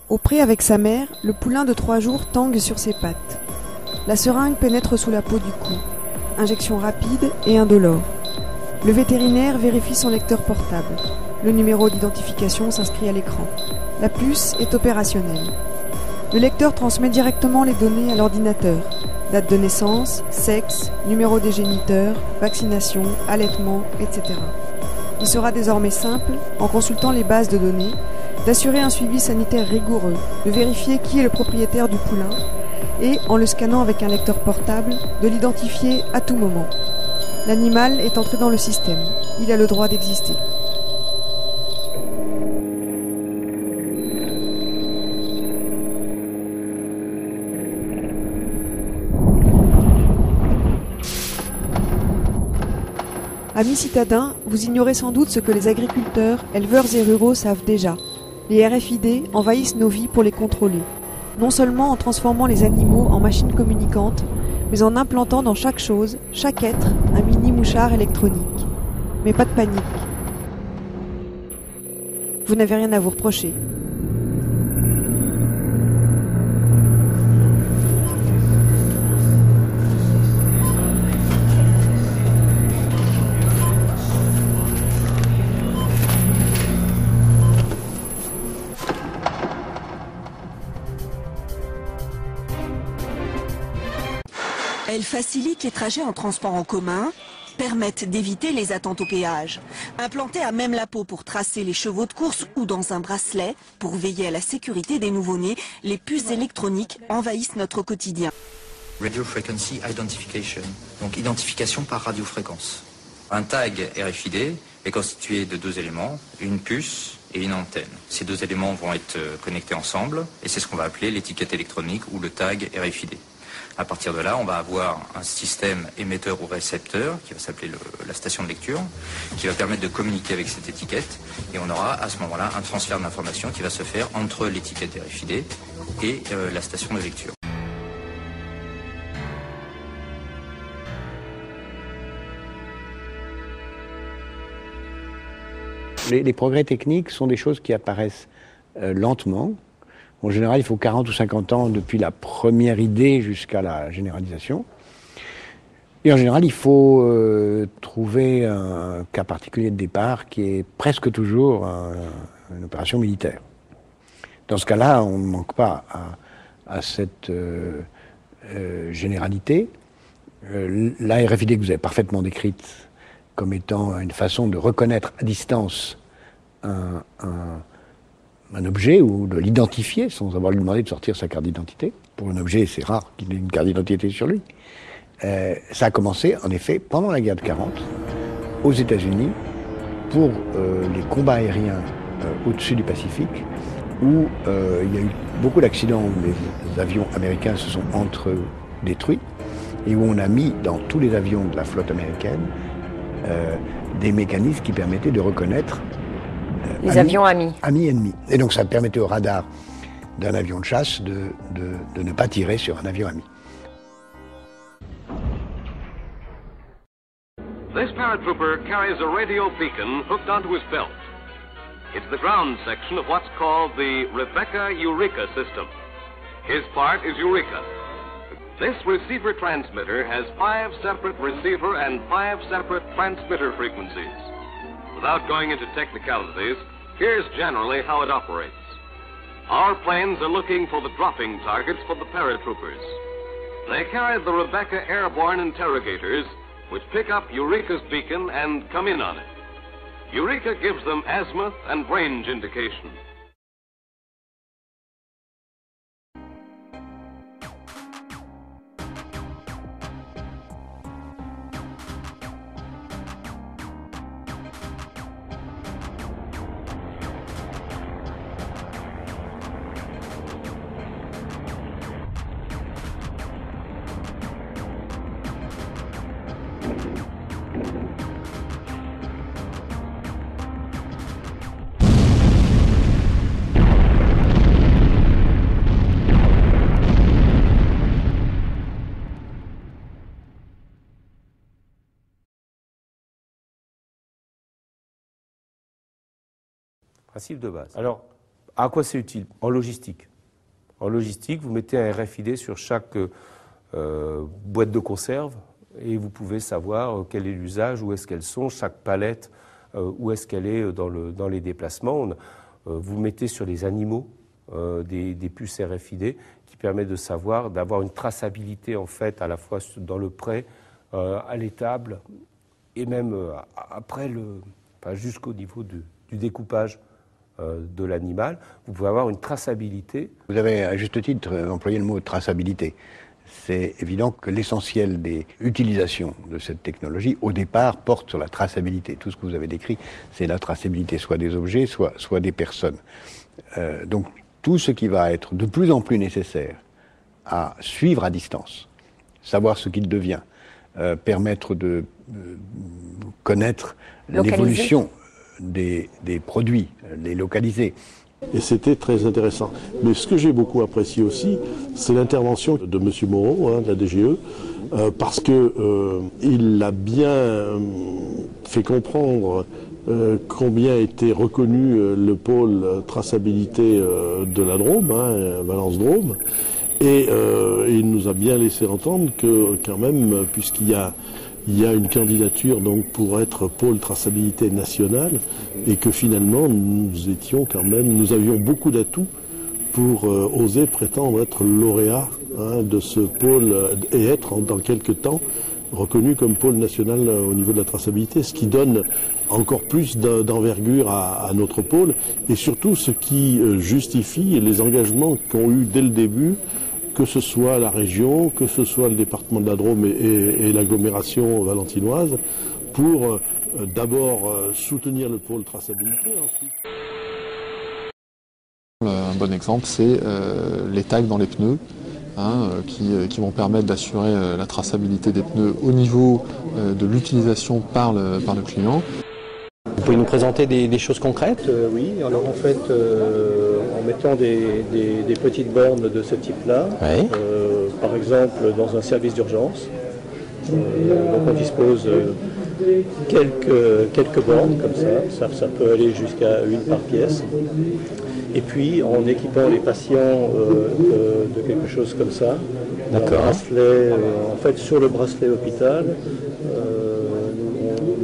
Au pré avec sa mère, le poulain de 3 jours tangue sur ses pattes. La seringue pénètre sous la peau du cou. Injection rapide et indolore. Le vétérinaire vérifie son lecteur portable. Le numéro d'identification s'inscrit à l'écran. La puce est opérationnelle. Le lecteur transmet directement les données à l'ordinateur. Date de naissance, sexe, numéro des géniteurs, vaccination, allaitement, etc. Il sera désormais simple, en consultant les bases de données, d'assurer un suivi sanitaire rigoureux, de vérifier qui est le propriétaire du poulain et, en le scannant avec un lecteur portable, de l'identifier à tout moment. L'animal est entré dans le système. Il a le droit d'exister. Amis citadins, vous ignorez sans doute ce que les agriculteurs, éleveurs et ruraux savent déjà. Les RFID envahissent nos vies pour les contrôler. Non seulement en transformant les animaux en machines communicantes, mais en implantant dans chaque chose, chaque être, un mini mouchard électronique. Mais pas de panique. Vous n'avez rien à vous reprocher. Elles facilitent les trajets en transport en commun, permettent d'éviter les attentes au péage. Implantées à même la peau pour tracer les chevaux de course ou dans un bracelet pour veiller à la sécurité des nouveau-nés, les puces électroniques envahissent notre quotidien. Radio Frequency Identification, donc identification par radiofréquence. Un tag RFID est constitué de 2 éléments, une puce et une antenne. Ces 2 éléments vont être connectés ensemble et c'est ce qu'on va appeler l'étiquette électronique ou le tag RFID. À partir de là, on va avoir un système émetteur ou récepteur, qui va s'appeler la station de lecture, qui va permettre de communiquer avec cette étiquette. Et on aura à ce moment-là un transfert d'informations qui va se faire entre l'étiquette RFID et la station de lecture. Les progrès techniques sont des choses qui apparaissent lentement. En général, il faut 40 ou 50 ans depuis la première idée jusqu'à la généralisation. Et en général, il faut trouver un cas particulier de départ qui est presque toujours une opération militaire. Dans ce cas-là, on ne manque pas à cette généralité. La RFID que vous avez parfaitement décrite comme étant une façon de reconnaître à distance un objet ou de l'identifier sans avoir lui demandé de sortir sa carte d'identité. Pour un objet, c'est rare qu'il ait une carte d'identité sur lui. Ça a commencé, en effet, pendant la guerre de 40, aux États-Unis, pour les combats aériens au-dessus du Pacifique, où il y a eu beaucoup d'accidents où les avions américains se sont entre-détruits, et où on a mis dans tous les avions de la flotte américaine des mécanismes qui permettaient de reconnaître les avions amis. Amis-ennemis. Et donc ça permettait au radar d'un avion de chasse de ne pas tirer sur un avion ami. This paratrooper carries a radio beacon hooked onto his belt. It's the ground section of what's called the Rebecca Eureka system. His part is Eureka. This receiver transmitter has 5 separate receiver and 5 separate transmitter frequencies. Without going into technicalities, here's generally how it operates. Our planes are looking for the dropping targets for the paratroopers. They carry the Rebecca airborne interrogators, which pick up Eureka's beacon and come in on it. Eureka gives them azimuth and range indication. Principe de base. Alors, À quoi c'est utile? En logistique. En logistique, vous mettez un RFID sur chaque boîte de conserve et vous pouvez savoir quel est l'usage, où est-ce qu'elles sont, chaque palette, où est-ce qu'elle est dans les déplacements. Vous mettez sur les animaux des puces RFID qui permettent de savoir, d'avoir une traçabilité en fait à la fois dans le prêt, à l'étable et même après jusqu'au niveau du découpage de l'animal. Vous pouvez avoir une traçabilité. Vous avez à juste titre employé le mot traçabilité. C'est évident que l'essentiel des utilisations de cette technologie, au départ, porte sur la traçabilité. Tout ce que vous avez décrit, c'est la traçabilité, soit des objets, soit des personnes. Donc, tout ce qui va être de plus en plus nécessaire à suivre à distance, savoir ce qu'il devient, permettre de connaître l'évolution des produits, les localiser. Et c'était très intéressant. Mais ce que j'ai beaucoup apprécié aussi, c'est l'intervention de M. Moreau, de la DGE, parce qu'il a bien fait comprendre combien était reconnu le pôle traçabilité de la Drôme, Valence Drôme, et il nous a bien laissé entendre que quand même, puisqu'il y a une candidature donc pour être pôle traçabilité nationale et que finalement nous avions beaucoup d'atouts pour oser prétendre être lauréat de ce pôle et être dans quelques temps reconnu comme pôle national au niveau de la traçabilité, ce qui donne encore plus d'envergure à notre pôle et surtout ce qui justifie les engagements qu'ont eu dès le début, que ce soit la région, que ce soit le département de la Drôme et l'agglomération valentinoise, pour d'abord soutenir le pôle traçabilité. Ensuite. Un bon exemple, c'est les tags dans les pneus, qui vont permettre d'assurer la traçabilité des pneus au niveau de l'utilisation par le client. Vous pouvez nous présenter des choses concrètes? Oui, alors en fait, en mettant des petites bornes de ce type-là, oui. Par exemple dans un service d'urgence, donc on dispose quelques bornes comme ça peut aller jusqu'à une par pièce. Et puis en équipant les patients de quelque chose comme ça, un bracelet, en fait sur le bracelet hôpital,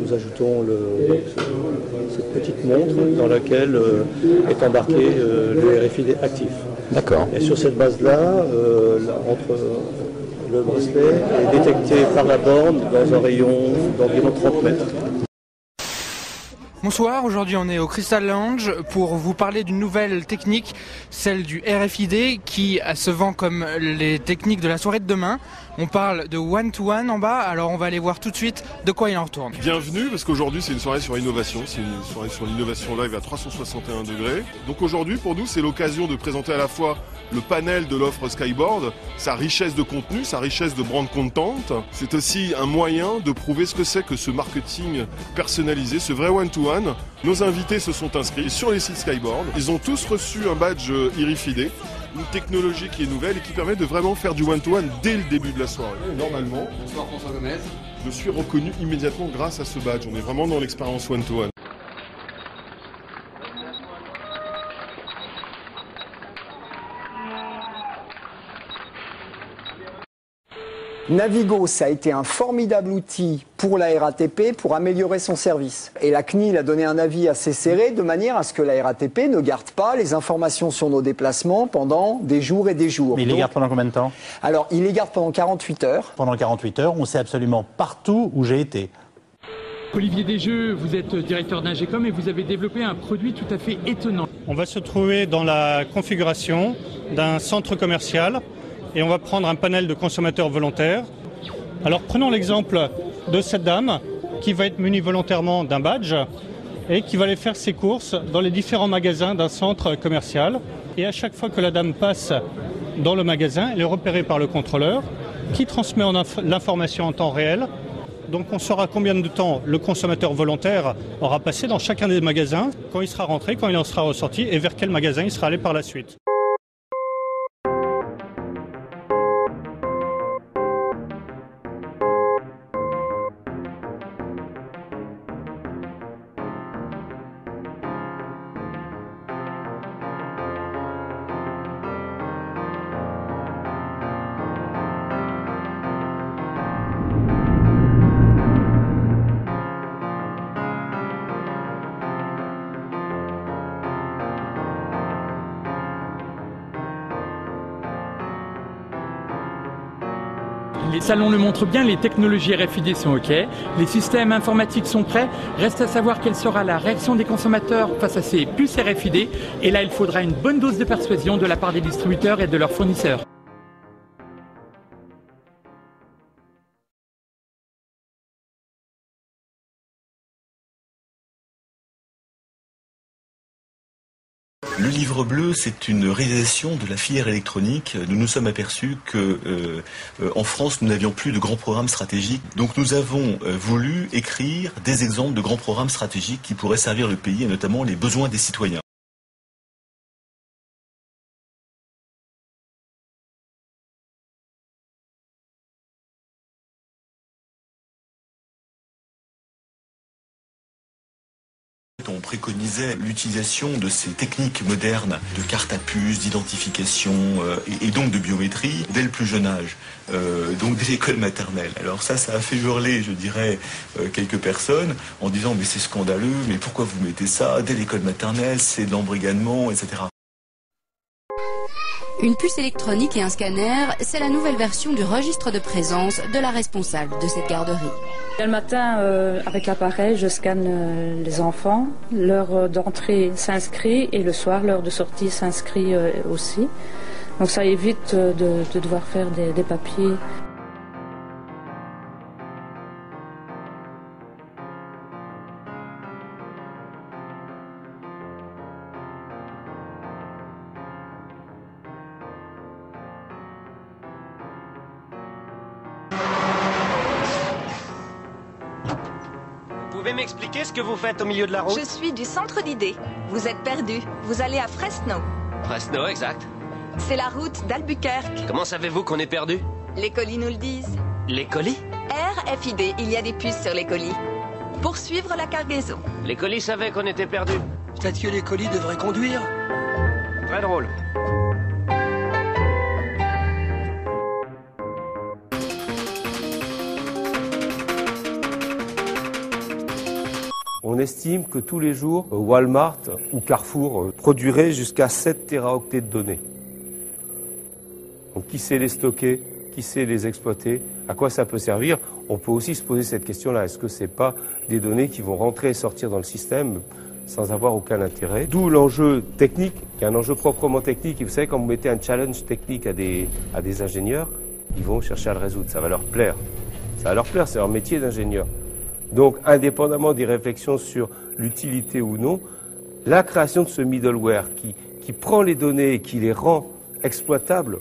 nous ajoutons cette petite montre dans laquelle est embarqué le RFID actif. D'accord. Et sur cette base-là, le bracelet est détecté par la borne dans un rayon d'environ 30 mètres. Bonsoir, aujourd'hui on est au Crystal Lounge pour vous parler d'une nouvelle technique, celle du RFID qui se vend comme les techniques de la soirée de demain. On parle de one-to-one en bas, alors on va aller voir tout de suite de quoi il en retourne. Bienvenue, parce qu'aujourd'hui c'est une soirée sur l'innovation, c'est une soirée sur l'innovation live à 361 degrés. Donc aujourd'hui pour nous c'est l'occasion de présenter à la fois le panel de l'offre Skyboard, sa richesse de contenu, sa richesse de brand content. C'est aussi un moyen de prouver ce que c'est que ce marketing personnalisé, ce vrai one-to-one. Nos invités se sont inscrits sur les sites Skyboard. Ils ont tous reçu un badge RFID, une technologie qui est nouvelle et qui permet de vraiment faire du one-to-one dès le début de la soirée. Normalement, bonsoir François Gomez. Je suis reconnu immédiatement grâce à ce badge. On est vraiment dans l'expérience one-to-one. Navigo, ça a été un formidable outil pour la RATP pour améliorer son service. Et la CNIL a donné un avis assez serré de manière à ce que la RATP ne garde pas les informations sur nos déplacements pendant des jours et des jours. Mais il les garde pendant combien de temps? Alors, il les garde pendant 48 heures. Pendant 48 heures, on sait absolument partout où j'ai été. Olivier Desjeux, vous êtes directeur d'Ingecom et vous avez développé un produit tout à fait étonnant. On va se trouver dans la configuration d'un centre commercial et on va prendre un panel de consommateurs volontaires. Alors prenons l'exemple de cette dame qui va être munie volontairement d'un badge et qui va aller faire ses courses dans les différents magasins d'un centre commercial. Et à chaque fois que la dame passe dans le magasin, elle est repérée par le contrôleur qui transmet l'information en temps réel. Donc on saura combien de temps le consommateur volontaire aura passé dans chacun des magasins, quand il sera rentré, quand il en sera ressorti et vers quel magasin il sera allé par la suite. les salons le montrent bien, les technologies RFID sont OK, les systèmes informatiques sont prêts. Reste à savoir quelle sera la réaction des consommateurs face à ces puces RFID. Et là, il faudra une bonne dose de persuasion de la part des distributeurs et de leurs fournisseurs. Le livre bleu, c'est une réalisation de la filière électronique. Nous nous sommes aperçus que en France, nous n'avions plus de grands programmes stratégiques. Donc nous avons voulu écrire des exemples de grands programmes stratégiques qui pourraient servir le pays et notamment les besoins des citoyens. On préconisait l'utilisation de ces techniques modernes de carte à puce, d'identification et donc de biométrie dès le plus jeune âge, donc dès l'école maternelle. Alors ça a fait hurler, je dirais, quelques personnes en disant mais c'est scandaleux, mais pourquoi vous mettez ça dès l'école maternelle, c'est de l'embrigadement, etc. Une puce électronique et un scanner, c'est la nouvelle version du registre de présence de la responsable de cette garderie. Le matin, avec l'appareil, je scanne les enfants. L'heure d'entrée s'inscrit et le soir, l'heure de sortie s'inscrit aussi. Donc ça évite de devoir faire des papiers. Vous pouvez m'expliquer ce que vous faites au milieu de la route? Je suis du centre d'idées. Vous êtes perdu. Vous allez à Fresno. Fresno, exact. C'est la route d'Albuquerque. Comment savez-vous qu'on est perdu? Les colis nous le disent. Les colis? RFID, il y a des puces sur les colis. Pour suivre la cargaison. Les colis savaient qu'on était perdu. Peut-être que les colis devraient conduire. Très drôle. On estime que tous les jours, Walmart ou Carrefour produiraient jusqu'à 7 téraoctets de données. Donc qui sait les stocker, qui sait les exploiter, à quoi ça peut servir? On peut aussi se poser cette question-là. Est-ce que ce n'est pas des données qui vont rentrer et sortir dans le système sans avoir aucun intérêt? D'où l'enjeu technique, qui est un enjeu proprement technique. Et vous savez, quand vous mettez un challenge technique à des ingénieurs, ils vont chercher à le résoudre. Ça va leur plaire. Ça va leur plaire, c'est leur métier d'ingénieur. Donc, indépendamment des réflexions sur l'utilité ou non, la création de ce middleware qui prend les données et qui les rend exploitables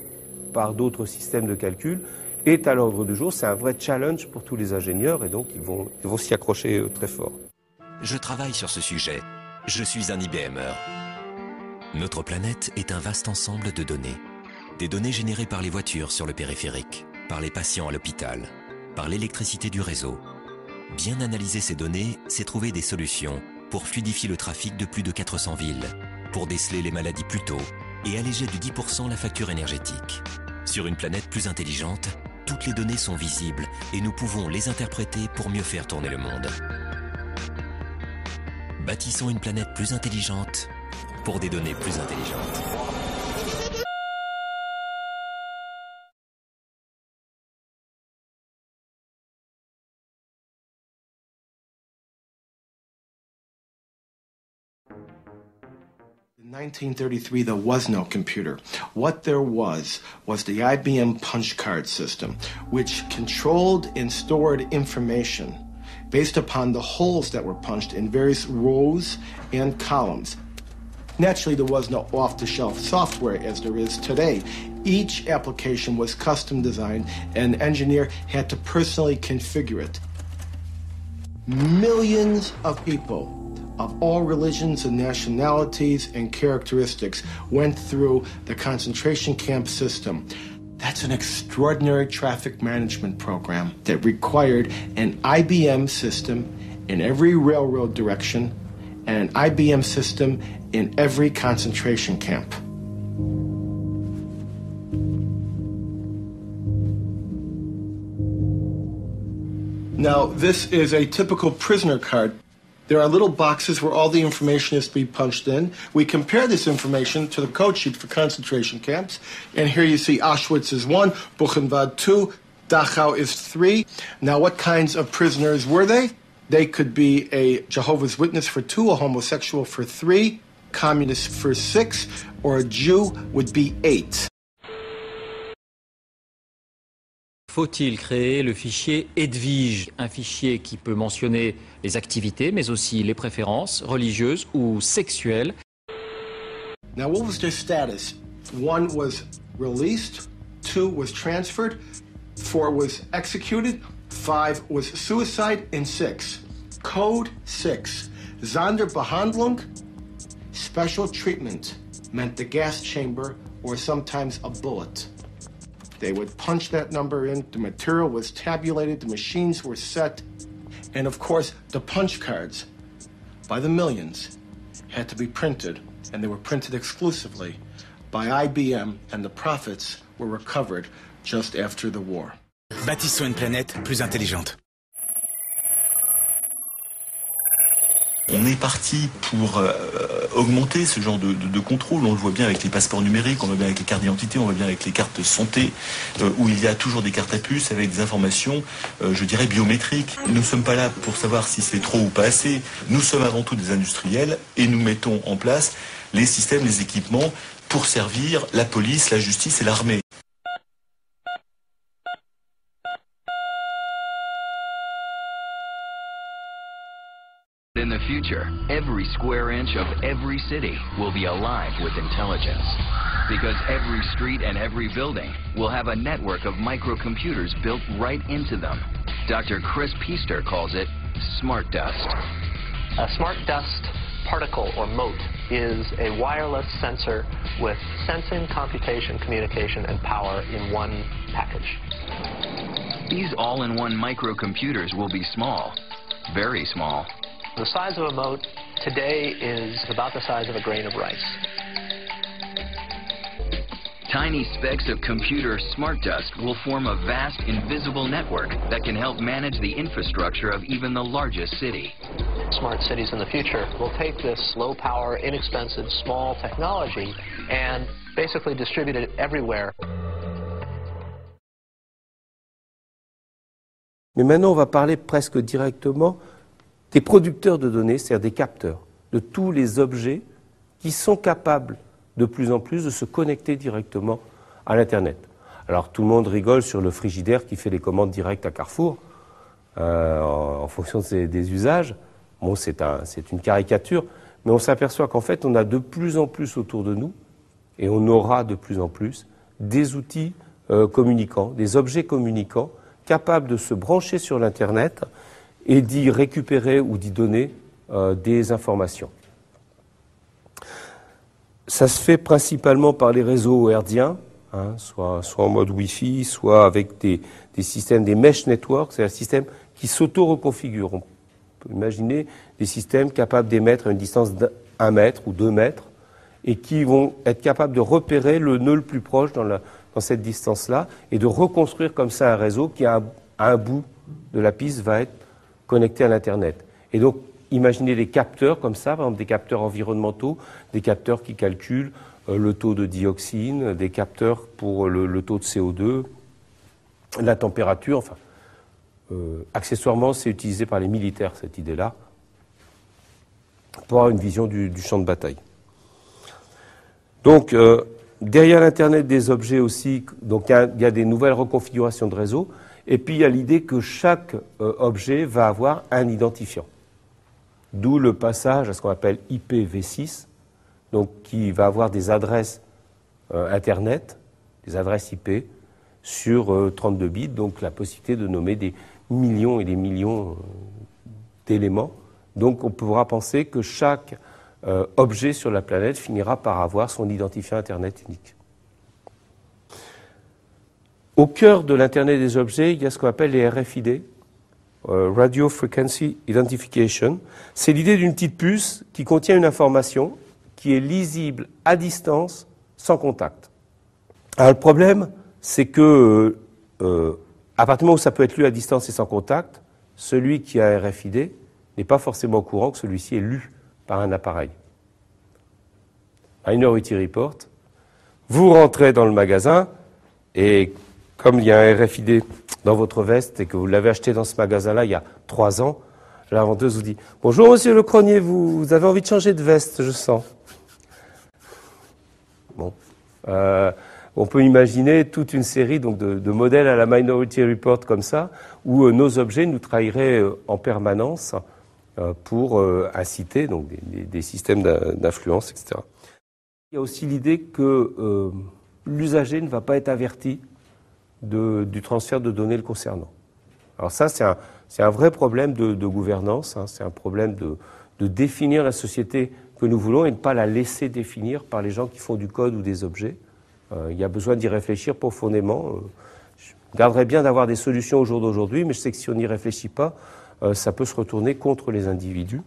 par d'autres systèmes de calcul est à l'ordre du jour. C'est un vrai challenge pour tous les ingénieurs et donc ils vont s'y accrocher très fort. Je travaille sur ce sujet. Je suis un IBMer. Notre planète est un vaste ensemble de données. Des données générées par les voitures sur le périphérique, par les patients à l'hôpital, par l'électricité du réseau. Bien analyser ces données, c'est trouver des solutions pour fluidifier le trafic de plus de 400 villes, pour déceler les maladies plus tôt et alléger de 10% la facture énergétique. Sur une planète plus intelligente, toutes les données sont visibles et nous pouvons les interpréter pour mieux faire tourner le monde. Bâtissons une planète plus intelligente pour des données plus intelligentes. In 1933, there was no computer. What there was the IBM punch card system, which controlled and stored information based upon the holes that were punched in various rows and columns. Naturally, there was no off-the-shelf software as there is today. Each application was custom designed, and an engineer had to personally configure it. Millions of people of all religions and nationalities and characteristics went through the concentration camp system. That's an extraordinary traffic management program that required an IBM system in every railroad direction and an IBM system in every concentration camp. Now, this is a typical prisoner card. There are little boxes where all the information is to be punched in. We compare this information to the code sheet for concentration camps. And here you see Auschwitz is 1, Buchenwald 2, Dachau is 3. Now, what kinds of prisoners were they? They could be a Jehovah's Witness for 2, a homosexual for 3, communist for 6, or a Jew would be 8. Faut-il créer le fichier Edwige, un fichier qui peut mentionner les activités, mais aussi les préférences religieuses ou sexuelles? Now, what was their status? 1 was released, 2 was transferred, 4 was executed, 5 was suicide, and 6. Code 6. Sonderbehandlung, special treatment, meant the gas chamber or sometimes a bullet. They would punch that number in, the material was tabulated, the machines were set, and of course, the punch cards, by the millions, had to be printed, and they were printed exclusively by IBM, and the profits were recovered just after the war. Bâtissons une planète plus intelligente. On est parti pour augmenter ce genre de contrôle. On le voit bien avec les passeports numériques, on le voit bien avec les cartes d'identité, on le voit bien avec les cartes santé, où il y a toujours des cartes à puce avec des informations, je dirais, biométriques. Nous ne sommes pas là pour savoir si c'est trop ou pas assez. Nous sommes avant tout des industriels et nous mettons en place les systèmes, les équipements pour servir la police, la justice et l'armée. In the future, every square inch of every city will be alive with intelligence. Because every street and every building will have a network of microcomputers built right into them. Dr. Chris Piester calls it smart dust. A smart dust particle or mote is a wireless sensor with sensing, computation, communication, and power in one package. These all-in-one microcomputers will be small, very small. The size of a mote today is about the size of a grain of rice. Tiny specks of computer smart dust will form a vast invisible network that can help manage the infrastructure of even the largest city. Smart cities in the future will take this low power, inexpensive, small technology and basically distribute it everywhere. Mais maintenant, on va parler presque directement des producteurs de données, c'est-à-dire des capteurs, de tous les objets qui sont capables de plus en plus de se connecter directement à l'Internet. Alors tout le monde rigole sur le frigidaire qui fait les commandes directes à Carrefour, en fonction des usages. Bon, c'est une caricature, mais on s'aperçoit qu'en fait, on a de plus en plus autour de nous, et on aura de plus en plus, des outils communicants, des objets communicants, capables de se brancher sur l'Internet et d'y récupérer ou d'y donner des informations. Ça se fait principalement par les réseaux hertziens, soit en mode Wi-Fi, soit avec des systèmes, des mesh networks, c'est un système qui s'auto-reconfigure. On peut imaginer des systèmes capables d'émettre à une distance d'1 mètre ou 2 mètres et qui vont être capables de repérer le nœud le plus proche dans cette distance-là et de reconstruire comme ça un réseau qui, à un bout de la piste, va être connecté à l'Internet. Et donc, imaginez des capteurs comme ça, par exemple des capteurs environnementaux, des capteurs qui calculent le taux de dioxine, des capteurs pour le taux de CO2, la température, enfin. Accessoirement, c'est utilisé par les militaires, cette idée-là, pour avoir une vision du champ de bataille. Donc, derrière l'Internet des objets aussi, donc il y a des nouvelles reconfigurations de réseau, et puis il y a l'idée que chaque objet va avoir un identifiant. D'où le passage à ce qu'on appelle IPv6, donc qui va avoir des adresses Internet, des adresses IP, sur 32 bits, donc la possibilité de nommer des millions et des millions d'éléments. Donc on pourra penser que chaque objet sur la planète finira par avoir son identifiant Internet unique. Au cœur de l'Internet des objets, il y a ce qu'on appelle les RFID, Radio Frequency Identification. C'est l'idée d'une petite puce qui contient une information qui est lisible à distance, sans contact. Alors le problème, c'est que à partir du moment où ça peut être lu à distance et sans contact, celui qui a un RFID n'est pas forcément au courant que celui-ci est lu par un appareil. Minority Report, vous rentrez dans le magasin et comme il y a un RFID dans votre veste et que vous l'avez acheté dans ce magasin-là il y a 3 ans, la vendeuse vous dit « Bonjour monsieur le cronier, vous avez envie de changer de veste, je sens. » Bon. On peut imaginer toute une série donc, de modèles à la Minority Report comme ça, où nos objets nous trahiraient en permanence pour inciter donc, des systèmes d'influence, etc. Il y a aussi l'idée que l'usager ne va pas être averti du transfert de données le concernant. Alors ça, c'est un vrai problème de gouvernance, hein, c'est un problème de définir la société que nous voulons et de ne pas la laisser définir par les gens qui font du code ou des objets. Il y a besoin d'y réfléchir profondément. Je garderais bien d'avoir des solutions au jour d'aujourd'hui, mais je sais que si on n'y réfléchit pas, ça peut se retourner contre les individus.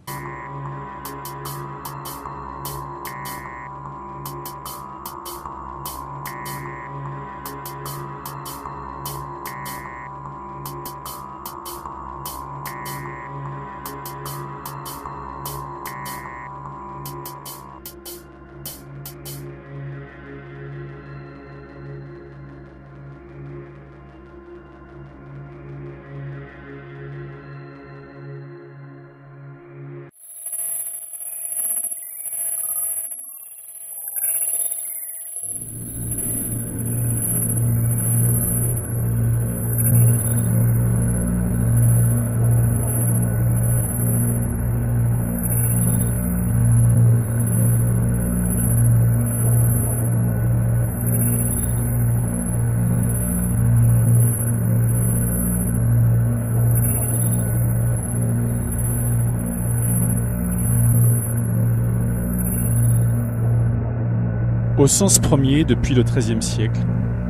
Au sens premier, depuis le XIIIe siècle,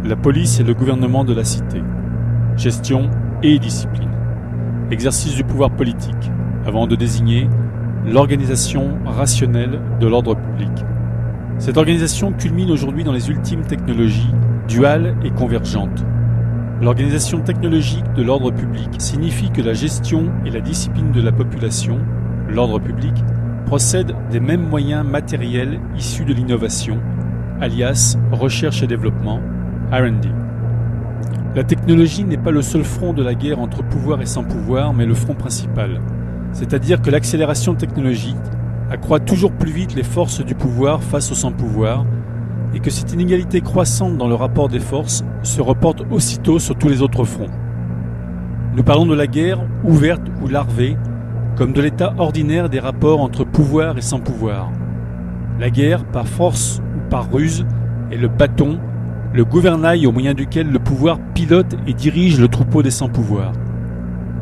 la police est le gouvernement de la cité. Gestion et discipline. Exercice du pouvoir politique, avant de désigner l'organisation rationnelle de l'ordre public. Cette organisation culmine aujourd'hui dans les ultimes technologies duales et convergentes. L'organisation technologique de l'ordre public signifie que la gestion et la discipline de la population, l'ordre public, procèdent des mêmes moyens matériels issus de l'innovation, alias recherche et développement, R&D. La technologie n'est pas le seul front de la guerre entre pouvoir et sans pouvoir, mais le front principal. C'est-à-dire que l'accélération technologique accroît toujours plus vite les forces du pouvoir face au sans-pouvoir, et que cette inégalité croissante dans le rapport des forces se reporte aussitôt sur tous les autres fronts. Nous parlons de la guerre ouverte ou larvée, comme de l'état ordinaire des rapports entre pouvoir et sans pouvoir. La guerre, par force ou par ruse, est le bâton, le gouvernail au moyen duquel le pouvoir pilote et dirige le troupeau des sans-pouvoir.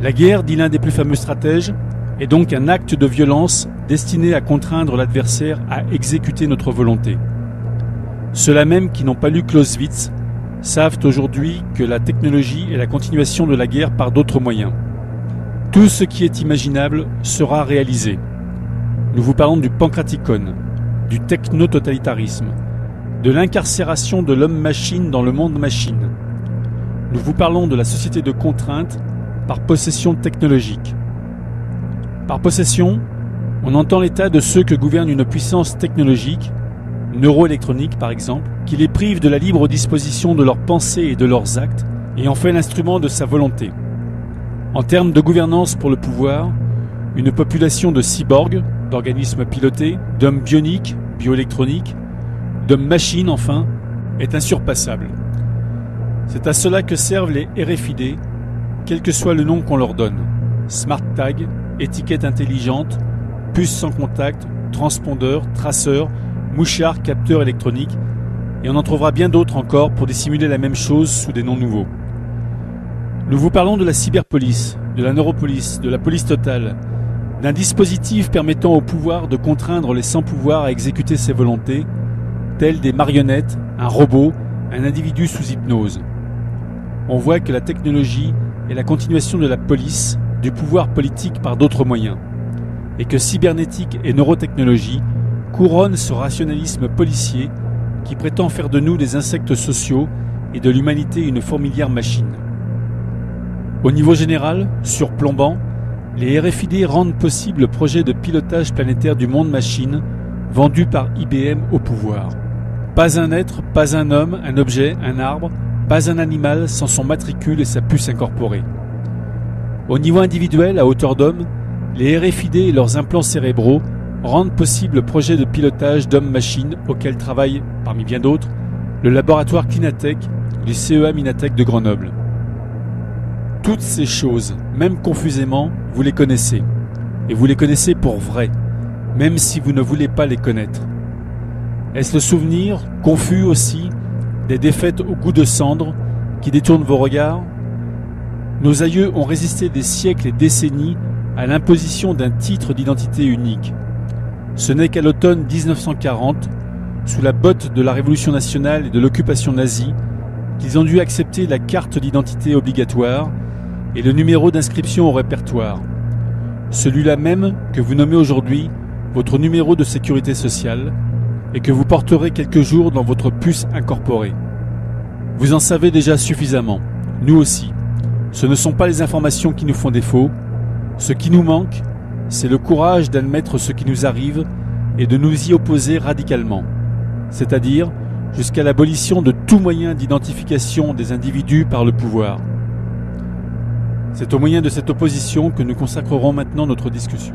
La guerre, dit l'un des plus fameux stratèges, est donc un acte de violence destiné à contraindre l'adversaire à exécuter notre volonté. Ceux-là même qui n'ont pas lu Clausewitz savent aujourd'hui que la technologie est la continuation de la guerre par d'autres moyens. Tout ce qui est imaginable sera réalisé. Nous vous parlons du pancraticon, du techno-totalitarisme, de l'incarcération de l'homme-machine dans le monde machine. Nous vous parlons de la société de contrainte par possession technologique. Par possession, on entend l'état de ceux que gouverne une puissance technologique, neuroélectronique par exemple, qui les prive de la libre disposition de leurs pensées et de leurs actes, et en fait l'instrument de sa volonté. En termes de gouvernance pour le pouvoir, une population de cyborgs, d'organismes pilotés, d'hommes bioniques, bioélectroniques, d'hommes machines enfin, est insurpassable. C'est à cela que servent les RFID, quel que soit le nom qu'on leur donne. Smart tag, étiquette intelligente, puce sans contact, transpondeur, traceur, mouchard, capteur électronique, et on en trouvera bien d'autres encore pour dissimuler la même chose sous des noms nouveaux. Nous vous parlons de la cyberpolice, de la neuropolice, de la police totale, d'un dispositif permettant au pouvoir de contraindre les sans-pouvoir à exécuter ses volontés, tels des marionnettes, un robot, un individu sous hypnose. On voit que la technologie est la continuation de la police, du pouvoir politique par d'autres moyens, et que cybernétique et neurotechnologie couronnent ce rationalisme policier qui prétend faire de nous des insectes sociaux et de l'humanité une fourmilière machine. Au niveau général, surplombant, les RFID rendent possible le projet de pilotage planétaire du monde machine vendu par IBM au pouvoir. Pas un être, pas un homme, un objet, un arbre, Pas un animal sans son matricule et sa puce incorporée. Au niveau individuel, à hauteur d'homme, les RFID et leurs implants cérébraux rendent possible le projet de pilotage d'homme-machine auquel travaille, parmi bien d'autres, le laboratoire Clinatech du CEA Minatech de Grenoble. Toutes ces choses, même confusément, vous les connaissez. Et vous les connaissez pour vrai, même si vous ne voulez pas les connaître. Est-ce le souvenir, confus aussi, des défaites au goût de cendre qui détournent vos regards? Nos aïeux ont résisté des siècles et décennies à l'imposition d'un titre d'identité unique. Ce n'est qu'à l'automne 1940, sous la botte de la Révolution nationale et de l'occupation nazie, qu'ils ont dû accepter la carte d'identité obligatoire et le numéro d'inscription au répertoire. Celui-là même que vous nommez aujourd'hui votre numéro de sécurité sociale et que vous porterez quelques jours dans votre puce incorporée. Vous en savez déjà suffisamment, nous aussi. Ce ne sont pas les informations qui nous font défaut. Ce qui nous manque, c'est le courage d'admettre ce qui nous arrive et de nous y opposer radicalement, c'est-à-dire jusqu'à l'abolition de tout moyen d'identification des individus par le pouvoir. C'est au moyen de cette opposition que nous consacrerons maintenant notre discussion.